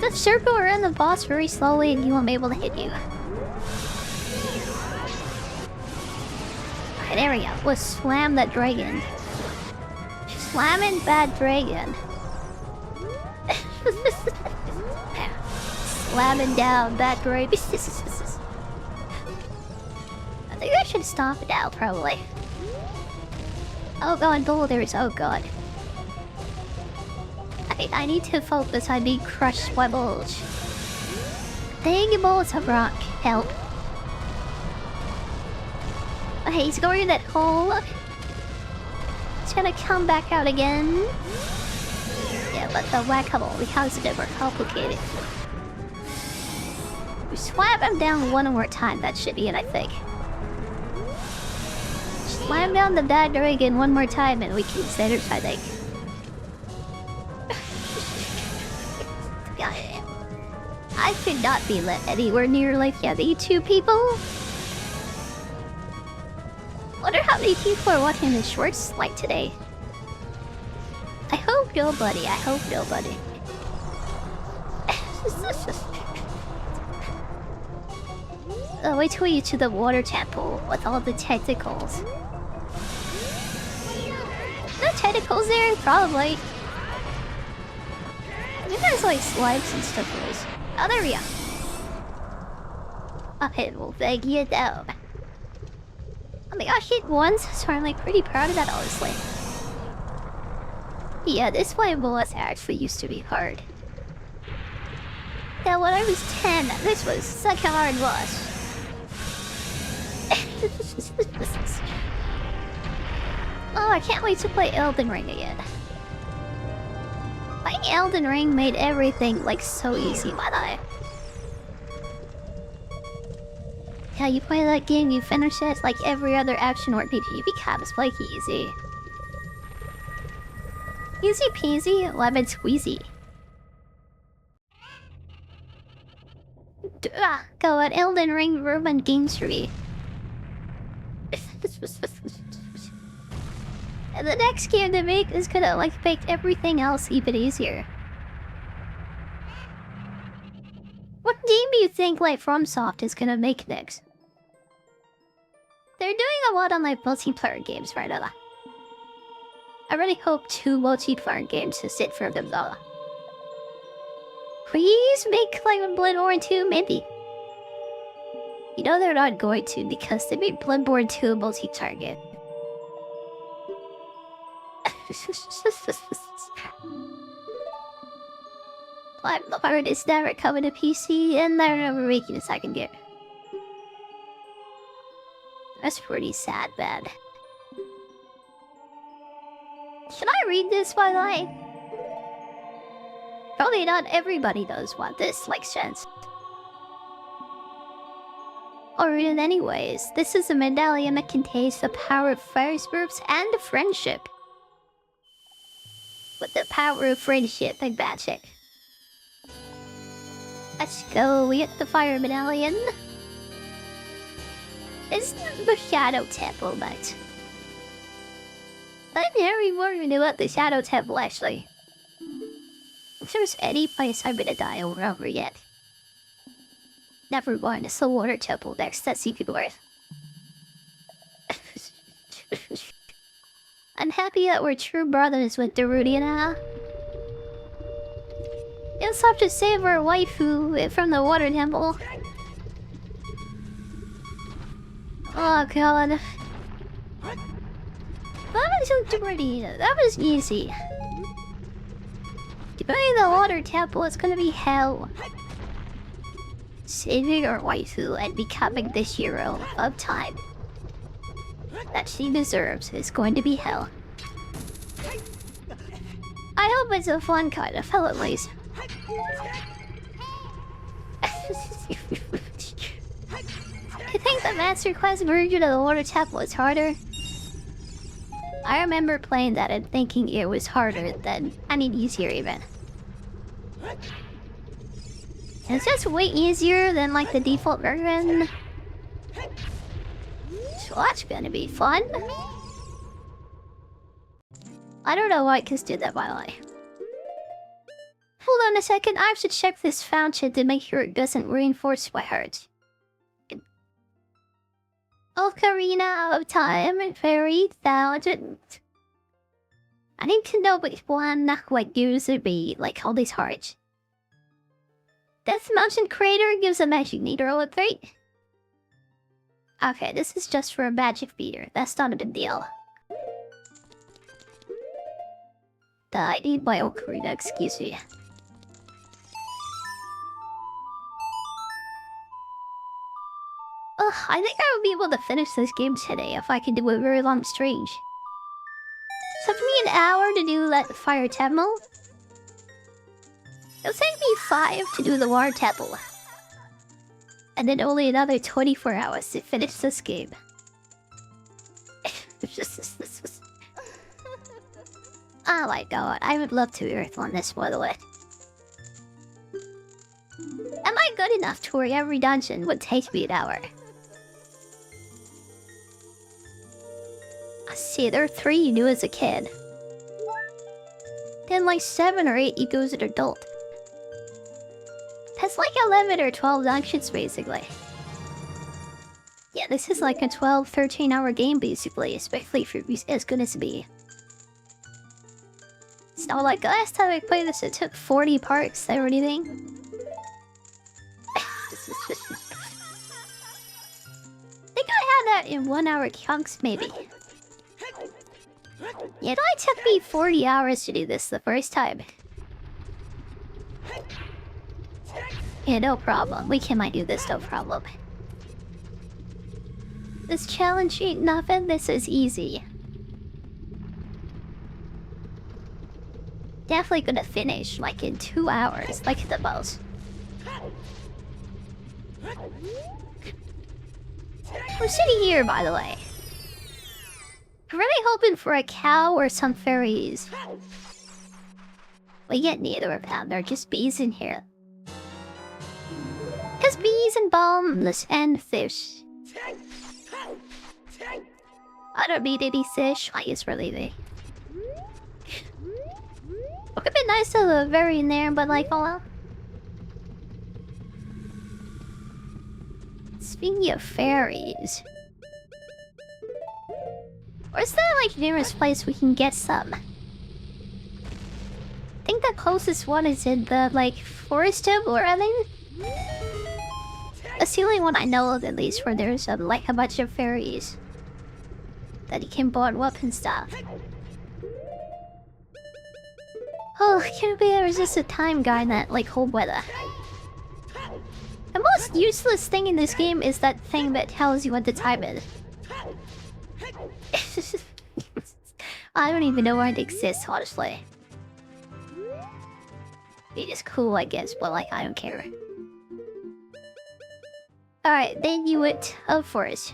Just circle around the boss very slowly and he won't be able to hit you. Okay, there we go. Let's slam that dragon. Slamming bad dragon. Slamming down bad dragon. I think I should stop it now, probably. Oh god, boulders, oh god. I need to focus on being crushed by bulge. Dang balls of rock, help. Okay, he's going in that hole. It's gonna come back out again. Yeah, but the whack-a-mole becomes a bit more complicated. We slap him down one more time, that should be it, I think. Slam down the bad dragon one more time and we can finish, I think. I should not be let anywhere near like the two people. Wonder how many people are watching the shorts like today. I hope nobody. I hope nobody. Wait till you to the water temple with all the tentacles. No tentacles there, probably. I think there's like slimes and stuff for this. Oh, there we go. Okay, well, thank you though. I mean, I hit once, so I'm like pretty proud of that, honestly. Yeah, this one was actually used to be hard. Yeah, when I was 10, this was such a hard boss. Oh, I can't wait to play Elden Ring again. Playing Elden Ring made everything like so easy, by the way. Yeah, you play that game, you finish it, like every other action RPG becomes like easy. Easy peasy, lemon squeezy. Go on Elden Ring room and game tree. And the next game to make is gonna like make everything else even easier. What game do you think like FromSoft is gonna make next? They're doing a lot on like multiplayer games right now. I really hope 2 multiplayer games to sit for them though. Please make like Bloodborne 2, maybe. You know they're not going to because they made Bloodborne 2 a multiplayer game. Bloodborne is never coming to PC and they're never making a second game. That's pretty sad, man. Should I read this, by the way? Probably not everybody does want this, like sense. I'll read it anyways. This is a medallion that contains the power of fire spirits and friendship. With the power of friendship and magic. Let's go, we get the fire medallion. It's the Shadow Temple, mate. I'm very worried about the Shadow Temple, actually. If there's any place I'm gonna die over yet. Never mind, it's the Water Temple next, that's even worse. I'm happy that we're true brothers with Darudia now. You'll have to save our waifu from the Water Temple. Oh god. That was so dirty. That was easy. Defending the Water Temple is gonna be hell. Saving our waifu and becoming the hero of time that she deserves is going to be hell. I hope it's a fun kind of hell at least. I think the Master Quest version of the Water Temple is harder. I remember playing that and thinking it was harder than, easier even. It's just way easier than like the default version. So that's gonna be fun. I don't know why I just did that, by the way. Hold on a second. I have to check this fountain to make sure it doesn't reinforce my heart. Ocarina of Time, Fairy Thousand. I need to know which one like gives me like all these hearts. Death Mountain Crater gives a magic needle upgrade. Okay, this is just for a magic meter. That's not a big deal. I need my Ocarina, excuse me. Ugh, I think I would be able to finish this game today if I could do a very long stream. Took me an hour to do that fire temple. It'll take me 5 to do the water temple. And then only another 24 hours to finish this game. Oh my god, I would love to Earth on this, by the way. Am I good enough to where every dungeon would take me an hour? I see, there are 3 you knew as a kid. Then like 7 or 8 you go as an adult. That's like 11 or 12 dungeons basically. Yeah, this is like a 12-13 hour game basically, especially if it's as good as me. It's not like last time I played this it took 40 parts or anything. I think I had that in 1 hour chunks maybe. Yeah, it only took me 40 hours to do this the first time. Yeah, no problem. We can do this, no problem. This challenge ain't nothing, this is easy. Definitely gonna finish, like, in 2 hours, like the most. We're sitting here, by the way. I'm really hoping for a cow or some fairies. We get neither of them, they're just bees in here. Just bees and bombs and fish. I don't need any fish, I guess we're leaving. It could be nice to the very in there, but like, hold on. Speaking of fairies, where's the like nearest place we can get some? I think the closest one is in the like forest tube or anything. That's the only one I know of, at least, where there's like a bunch of fairies that you can board up and stuff. Oh, can't be resist a time guy in that like cold weather. The most useless thing in this game is that thing that tells you what the time is. I don't even know why it exists, honestly. It is cool, I guess, but like, I don't care. Alright, then you would for us.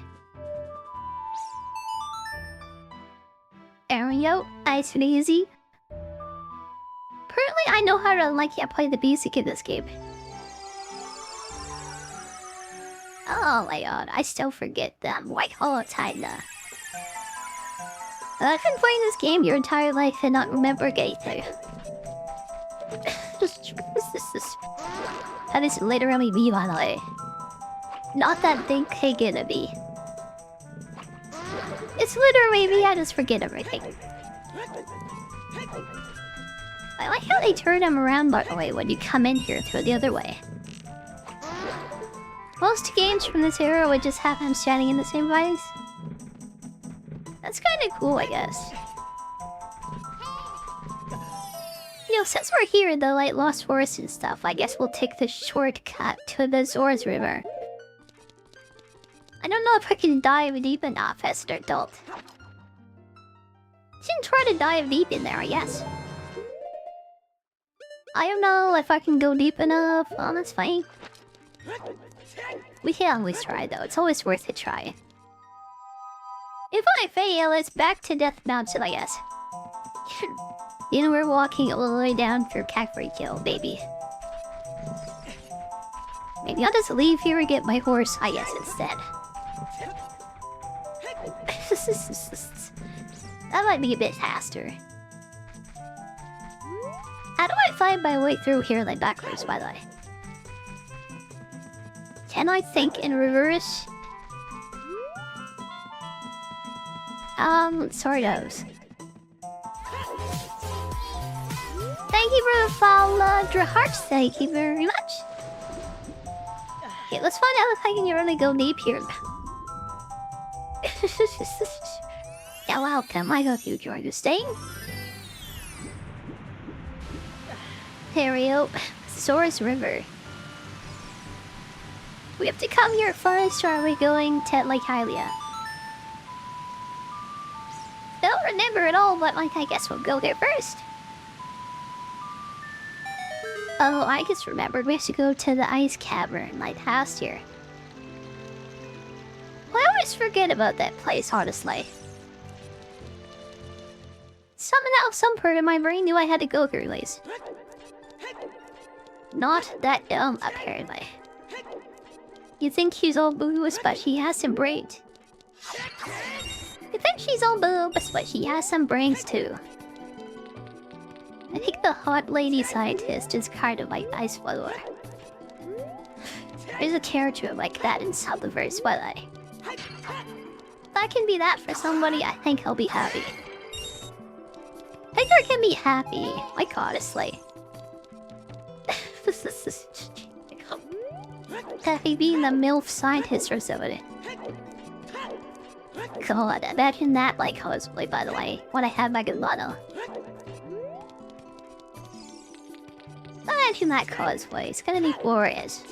Ario, nice and easy. Apparently, I know how to like play the basic in this game. Oh my god, I still forget them like all the time now. I've been playing this game your entire life and not remember anything. That is literally me, by the way. Not that thing taken to me. It's literally me, I just forget everything. I like how they turn them around, by the way, when you come in here through the other way. Most games from this era would just have them standing in the same place. That's kinda cool, I guess. You know, since we're here in the like Lost Forest and stuff, I guess we'll take the shortcut to the Zora's River. I don't know if I can dive deep enough as an adult. Shouldn't try to dive deep in there, I guess. I don't know if I can go deep enough. Oh, that's fine. We can always try, though. It's always worth a try. If I fail, it's back to Death Mountain, I guess. You know, we're walking all the way down through Cactuary Kill, baby. Maybe I'll just leave here and get my horse, I guess, instead. That might be a bit faster. How do I find my way through here like backwards, by the way? Can I think in reverse? Sort of. Thank you for the follow, Draharts. Thank you very much. Okay, let's find out if I can really go deep here. You're welcome. I hope you enjoy your stay. Perio, Source River. We have to come here first, or are we going to Lake Hylia? Don't remember it all, but like I guess we'll go there first. Oh, I just remembered we have to go to the ice cavern like past here. I always forget about that place, honestly. Somehow, some part of my brain knew I had to go through these. Not that dumb, apparently. You think she's all boobs, but she has some brains. You think she's all boobs, but she has some brains too. I think the hot lady scientist is kind of like ice follower. There's a character like that in Southverse, but if I can be that for somebody, I think I'll be happy. Hector can be happy, like honestly. Happy being the MILF scientist or something. God, imagine that like cosplay, by the way, when I have my Gazano. Imagine that cosplay, it's gonna be glorious.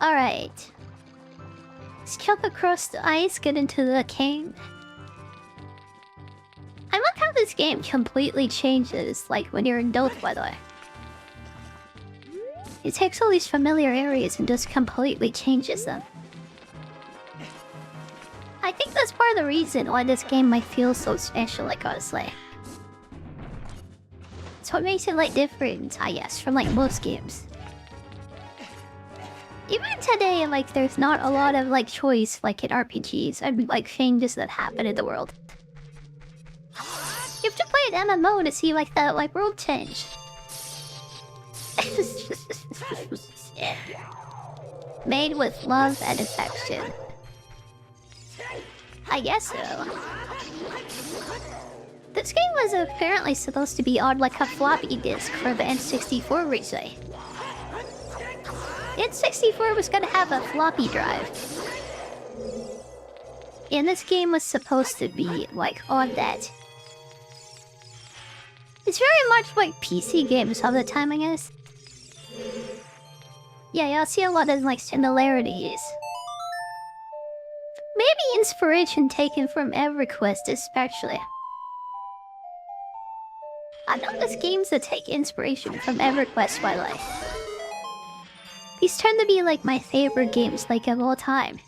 Alright. Let's jump across the ice, get into the cave. I love how this game completely changes, like when you're in Dota, by the way. It takes all these familiar areas and just completely changes them. I think that's part of the reason why this game might feel so special, like honestly. It's what makes it like different, I guess, from like most games. Even today, like there's not a lot of like choice like in RPGs and like changes that happen in the world. You have to play an MMO to see like the like world change. Made with love and affection. I guess so. This game was apparently supposed to be on like a floppy disk for the N64 recently. The N64 was gonna have a floppy drive. And this game was supposed to be like on that. It's very much like PC games all the time, I guess. Yeah, I see a lot of like similarities. Maybe inspiration taken from EverQuest especially. I know there's games that take inspiration from EverQuest, by the way. These tend to be like my favorite games like of all time.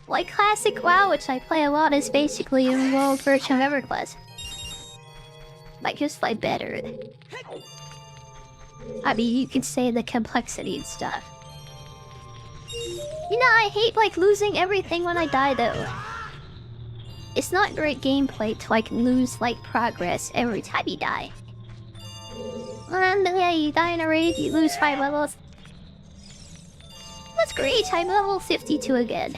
Like classic WoW, which I play a lot, is basically a world version of EverQuest. Like just like better. I mean, you could say the complexity and stuff. You know, I hate like losing everything when I die though. It's not great gameplay to like lose like progress every time you die. And yeah, you die in a raid, you lose 5 levels. That's great, I'm level 52 again.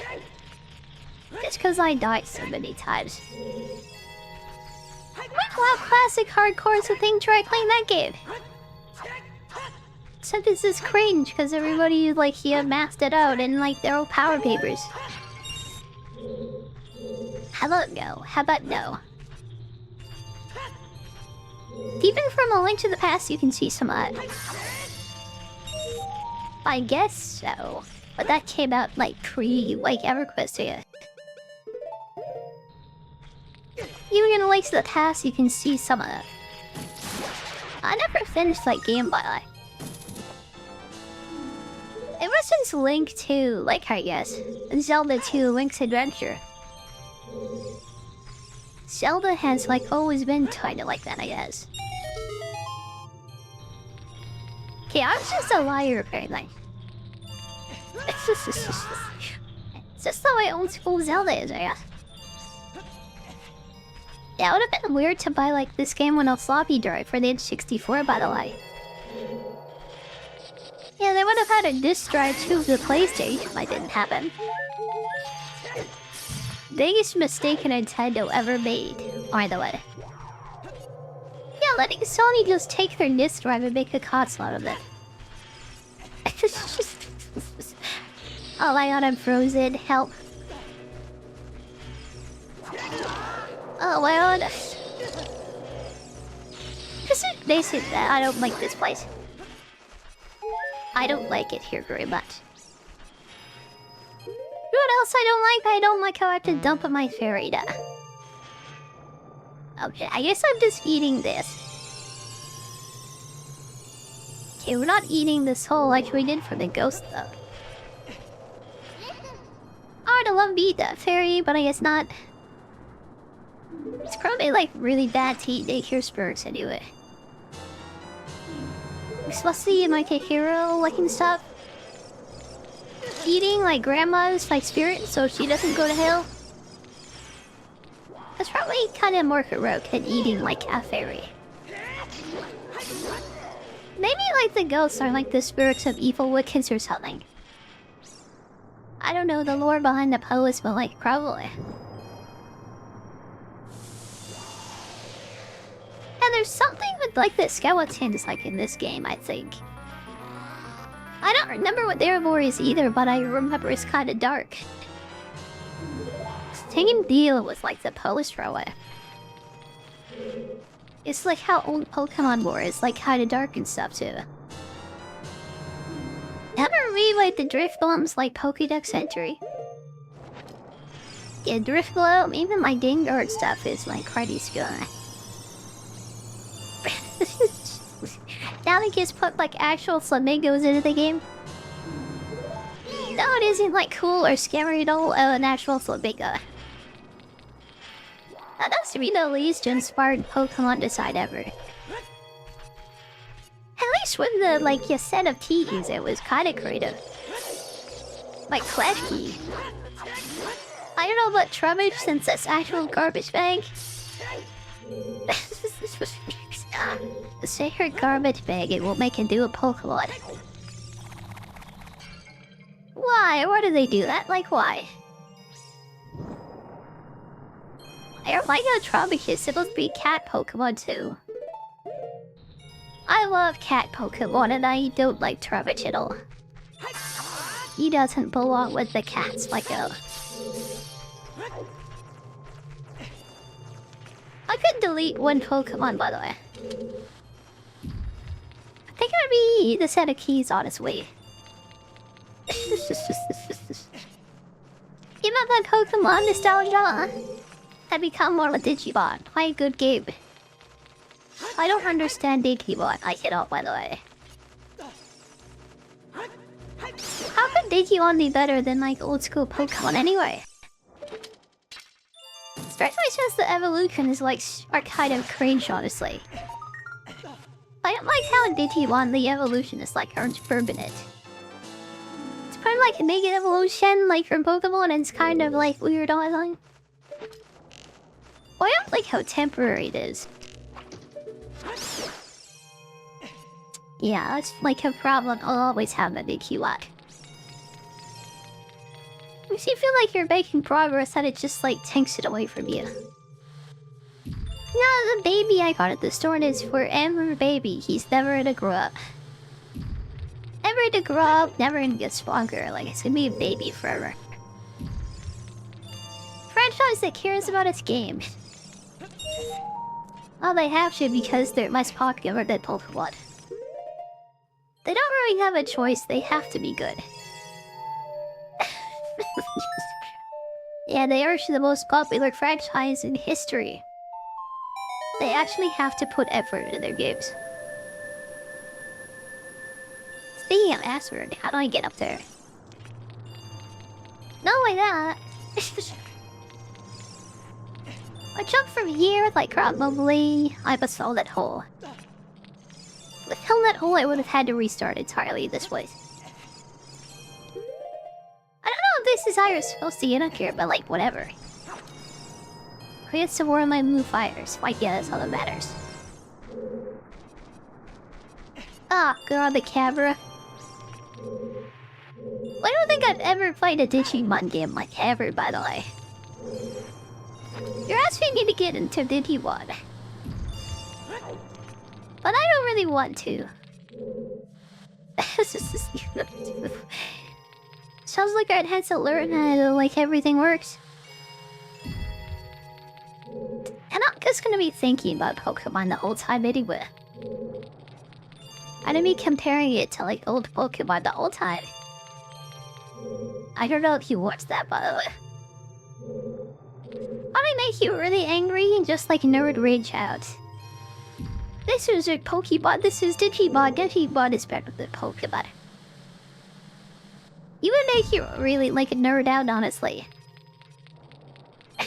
Just cause I died so many times. Wow, classic hardcore is a thing, try playing that game. Except it's just cringe because everybody like here masked it out in like their own power papers. How about no? How about no? Even from A Link to the Past you can see some art. I guess so. But that came out like pre like EverQuest here. Even in A Link to the Past you can see some of it. I never finished that game by the way. Ever since Link 2, like I guess, Zelda 2 Link's Adventure. Zelda has like always been kinda like that, I guess. Okay, I was just a liar apparently. It's just the way old school Zelda is, I guess. Yeah, it would have been weird to buy like this game on a floppy drive for the N64, by the way. Yeah, they would have had a disc drive too of the PlayStation. That didn't happen. Biggest mistake Nintendo ever made, by the way. Yeah, letting Sony just take their disc drive and make a console out of it. Oh my god, I'm frozen. Help. Oh my god. They said that I don't like this place. I don't like it here very much. What else I don't like? I don't like how I have to dump my fairy dust. Okay, I guess I'm just eating this. Okay, we're not eating this whole like we did for the ghost though. I would love to eat that fairy, but I guess not. It's probably like really bad to eat daycare spirits anyway. Especially in like a hero looking stuff. Eating like grandma's like spirit so she doesn't go to hell. That's probably kind of more heroic than eating like a fairy. Maybe like the ghosts are like the spirits of evil witches or something. I don't know the lore behind the poets, but like probably. And there's something with like the skeletons like in this game, I think. I don't remember what their lore is either, but I remember it's kind of dark. Same deal with like the Polish throwaway. It's like how old Pokemon lore is, like kind of dark and stuff too. Ever read like the Drift Bombs like Pokédex entry? Yeah, Drift Glow, even my Dingard stuff is like pretty good. Now they just put like actual flamingos into the game. No, it isn't like cool or scary at all. An actual flamingo. That's to be the least inspired Pokemon design ever. At least with the like a set of keys, it was kind of creative. Like Klefki. I don't know about Trubbish since it's actual garbage bag. Say her garbage bag, it will make it do a Pokemon. Why? Why do they do that? Like, why? I don't like how Trubbish is supposed to be cat Pokemon too. I love cat Pokemon and I don't like Trubbish at all. He doesn't belong with the cats like I could delete one Pokemon, by the way. I think it would be the set of keys, honestly. Give up that Pokemon nostalgia. I become more like Digimon. Quite a good game. I don't understand Digimon. I cannot, by the way. How could Digimon be better than like old school Pokemon anyway? Especially since the evolution is like are kind of cringe, honestly. I don't like how in Digimon the evolution is like permanent. It's kind of like a naked evolution, like from Pokemon, and it's kind of like weird all the time. I don't like how temporary it is. Yeah, that's like a problem I'll always have at Digimon. If you feel like you're making progress, that it just like takes it away from you. No, the baby I got at the store is forever baby. He's never gonna grow up. Never gonna grow up, never gonna get stronger. Like, it's gonna be a baby forever. Franchise that cares about its game. Well, they have to because they're less popular than Pokemon. They don't really have a choice, they have to be good. Yeah, they are the most popular franchise in history. They actually have to put effort into their games. Speaking of Ashford, how do I get up there? Not like that. I jumped from here like probably I must solve that hole. Without that hole, I would have had to restart entirely this place. I don't know if this is how you're supposed to get up here, but like, whatever. Who gets to warn my blue fires? Like, yeah, that's all that matters. Ah, girl, the camera. I don't think I've ever played a Digimon game like ever, by the way. You're asking me to get into Digimon. But I don't really want to. Sounds like I'd had to learn how to, like, everything works. And I'm just gonna be thinking about Pokemon the whole time anyway. I'm gonna be comparing it to, like, old Pokemon the whole time. I don't know if you watched that, by the way. I make you really angry and just, like, nerd rage out. This is a Pokemon, this is Digimon. Digimon is better than Pokemon. You would make you really, like, nerd out, honestly. I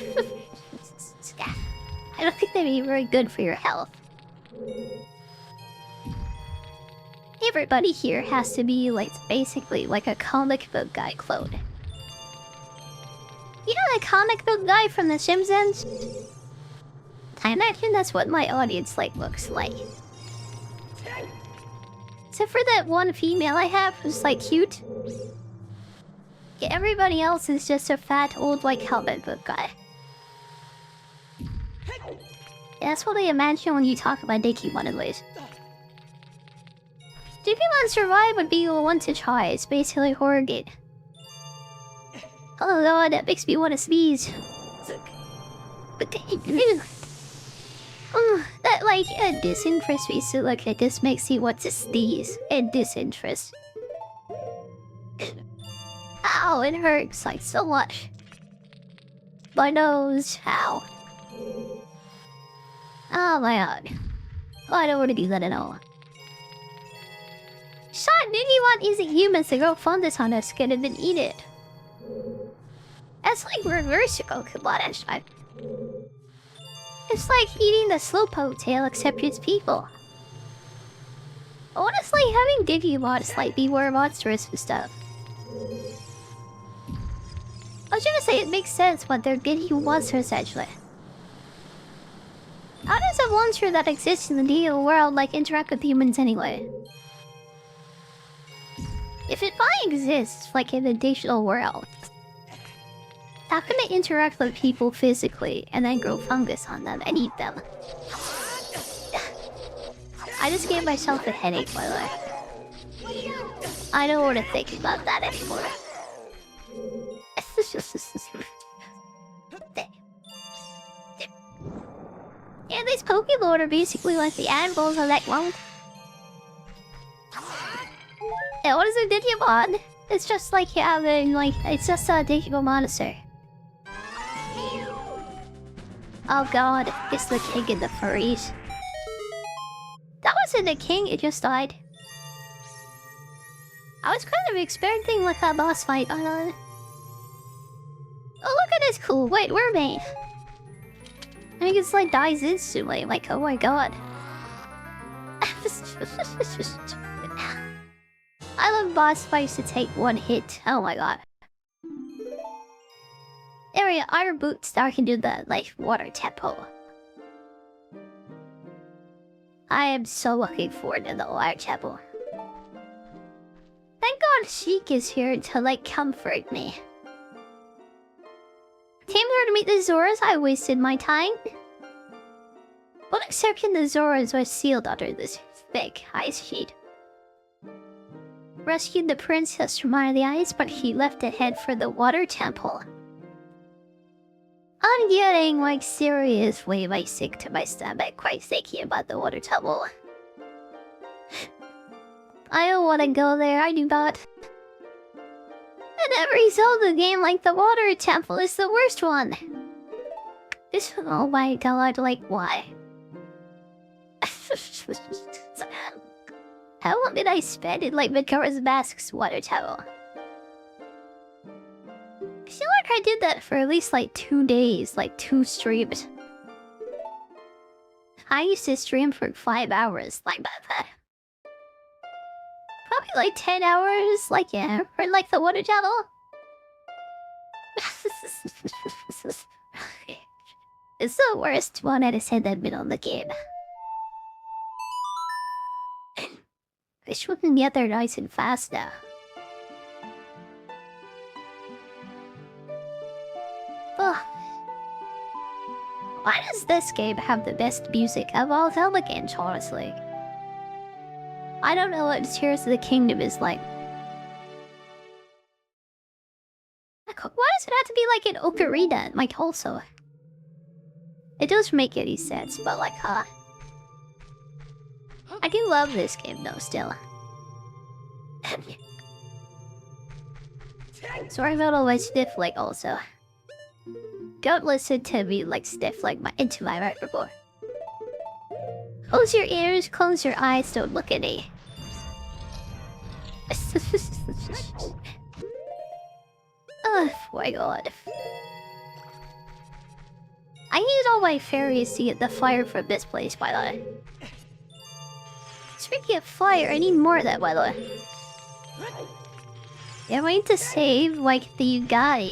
don't think that'd be very good for your health. Everybody here has to be, like, basically like a comic book guy clone. You know that comic book guy from The Simpsons? I imagine that's what my audience, like, looks like. Except for that one female I have who's, like, cute. Yeah, everybody else is just a fat, old, like, comic book guy. Yeah, that's what I imagine when you talk about Digimon anyways. Digimon Survive would be the one to try. It's basically a horror game. Oh god, that makes me want to sneeze. That, like, disinterest me, so, like, it just makes me want to sneeze. And disinterest. Ow, it hurts, like, so much. My nose, ow. Oh my god. Oh, I don't want to do that at all. Shot Digimon isn't human, so go fungus on us, skin and then eat it. That's like reverse Pokemon and shot. It's like eating the Slowpoke tail, except it's people. Honestly, having Digimon is like be more monstrous and stuff. I was gonna say it makes sense when they're Digimon monsters actually. How does a monster that exists in the Digimon world like interact with humans anyway? If it finally exists, like in the digital world, how can they interact with people physically and then grow fungus on them and eat them? I just gave myself a headache, by the way. I don't want to think about that anymore. Yeah, these Pokemon are basically like the animals of that world. Yeah, what is a Digimon? It's just like having, like, it's just a Digimon monster. Oh god, it's the king and the furries. That wasn't the king, it just died. I was kind of expecting like a boss fight on. Oh, look at this cool. Wait, where am I? I think it's like dies instantly. Like, oh my god. I love boss fights to take one hit. Oh my god. There we go. Iron boots. Now I can do the like water tempo. I am so looking forward to the water tempo. Thank god Sheik is here to like comfort me. Came here to meet the Zoras. I wasted my time. One exception, the Zoras were sealed under this thick ice sheet. Rescued the princess from under the ice, but he left to head for the water temple. I'm getting like seriously like sick to my stomach quite thinking about the water temple. I don't want to go there, I do not. And every Zelda game like the water temple is the worst one. This, oh my god, like why? How long did I spend in like Majora's Mask's water temple? I feel like I did that for at least like 2 days, like 2 streams. I used to stream for 5 hours, like that. Probably like 10 hours, like yeah, for like the water temple. It's the worst one I said that been on the game. Wish we can get there nice and fast now. Ugh. Why does this game have the best music of all Zelda games, honestly? I don't know what Tears of the Kingdom is like. Why does it have to be like an ocarina? Like, also. It doesn't make any sense, but like, I do love this game though, still. Sorry about all my stiff leg also. Don't listen to me like stiff like into my microphone. Close your ears, close your eyes, don't look at me. Oh my god. I need all my fairies to get the fire from this place, by the way. Speaking of fire, I need more of that, by the way. Yeah, we need to save, like, the guy.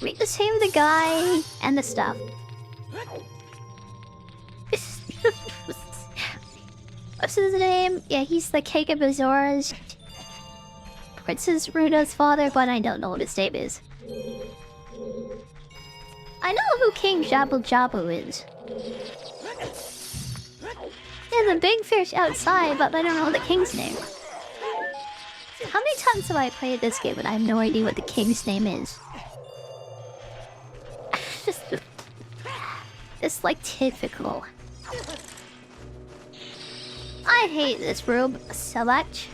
We need to save the guy and the stuff. What's his name? Yeah, he's the Cake of Bazaar's Princess Runa's father, but I don't know what his name is. I know who King Jabu Jabu is. There's a big fish outside, but I don't know the king's name. How many times have I played this game and I have no idea what the king's name is? It's like typical. I hate this room so much.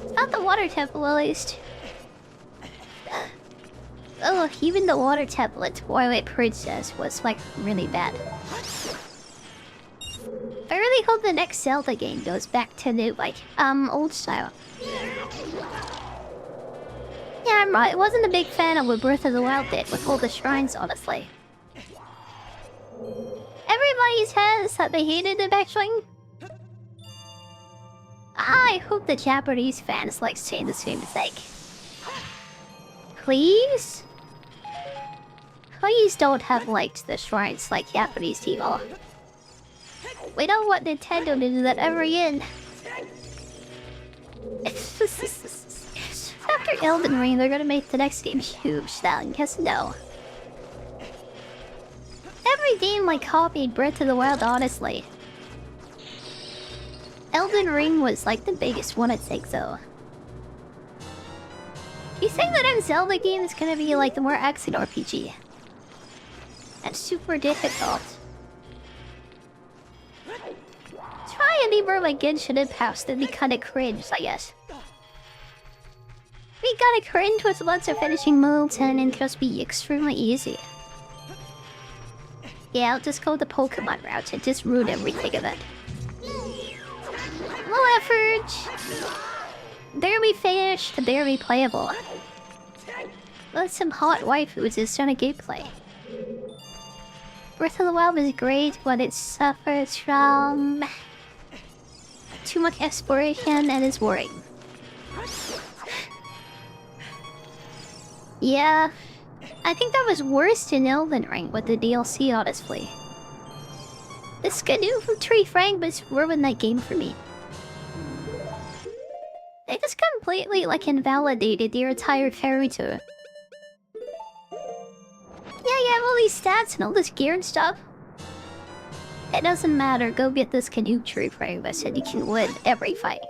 It's not the water temple, at least. Oh, even the water temple at Twilight Princess was like really bad. I really hope the next Zelda game goes back to the like old style. Yeah, I wasn't a big fan of what Breath of the Wild did with all the shrines, honestly. Everybody says that they hated the backswing. I hope the Japanese fans like saying the same thing. Please? Please don't have liked the shrines like Japanese people. We don't want Nintendo to do that ever again. After Elden Ring, they're gonna make the next game huge now, and guess no. Every game like copied Breath of the Wild, honestly. Elden Ring was like the biggest one, I think, though. You think the next Zelda game is gonna be like the more action RPG? And super difficult. Try and be more like Genshin Impact, that'd be kinda cringe, I guess. We gotta cringe with lots of finishing moves and it'll just be extremely easy. Yeah, I'll just go the Pokemon route and just ruin everything of it. Low effort! Barely finished, barely playable. With some hot waifus is on a gameplay. Breath of the Wild is great, but it suffers from too much exploration and is boring. Yeah, I think that was worse in Elden Ring with the DLC, honestly. The Skidoo from Tree Fragments ruined that game for me. They just completely, like, invalidated the entire fairy tale. Yeah, you have all these stats and all this gear and stuff. It doesn't matter, go get this canoe tree fragments and you can win every fight.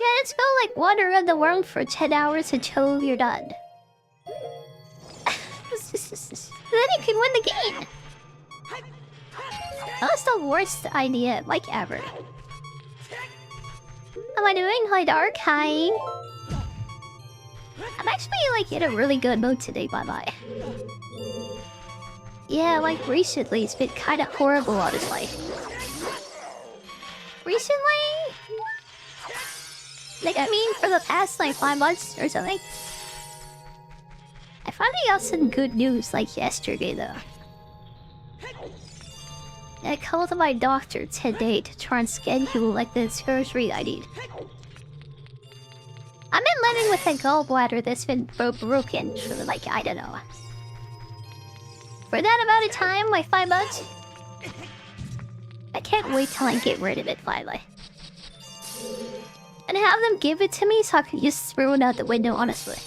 Yeah, let's go, like, wander around the world for 10 hours until you're done. Then you can win the game! That's the worst idea, like, ever. How am I doing? Hi, Dark. Hi. I'm actually, like, in a really good mood today, bye-bye. Yeah, like, recently, it's been kinda horrible, honestly. Recently? Like, I mean, for the past, like, 5 months or something. I finally got some good news, like, yesterday, though. I called my doctor today to try and schedule, like, the surgery I need. I've been living with a gallbladder that's been broken for like, I don't know. For that amount of time, like 5 months. I can't wait till I get rid of it finally. And have them give it to me so I can just throw it out the window, honestly.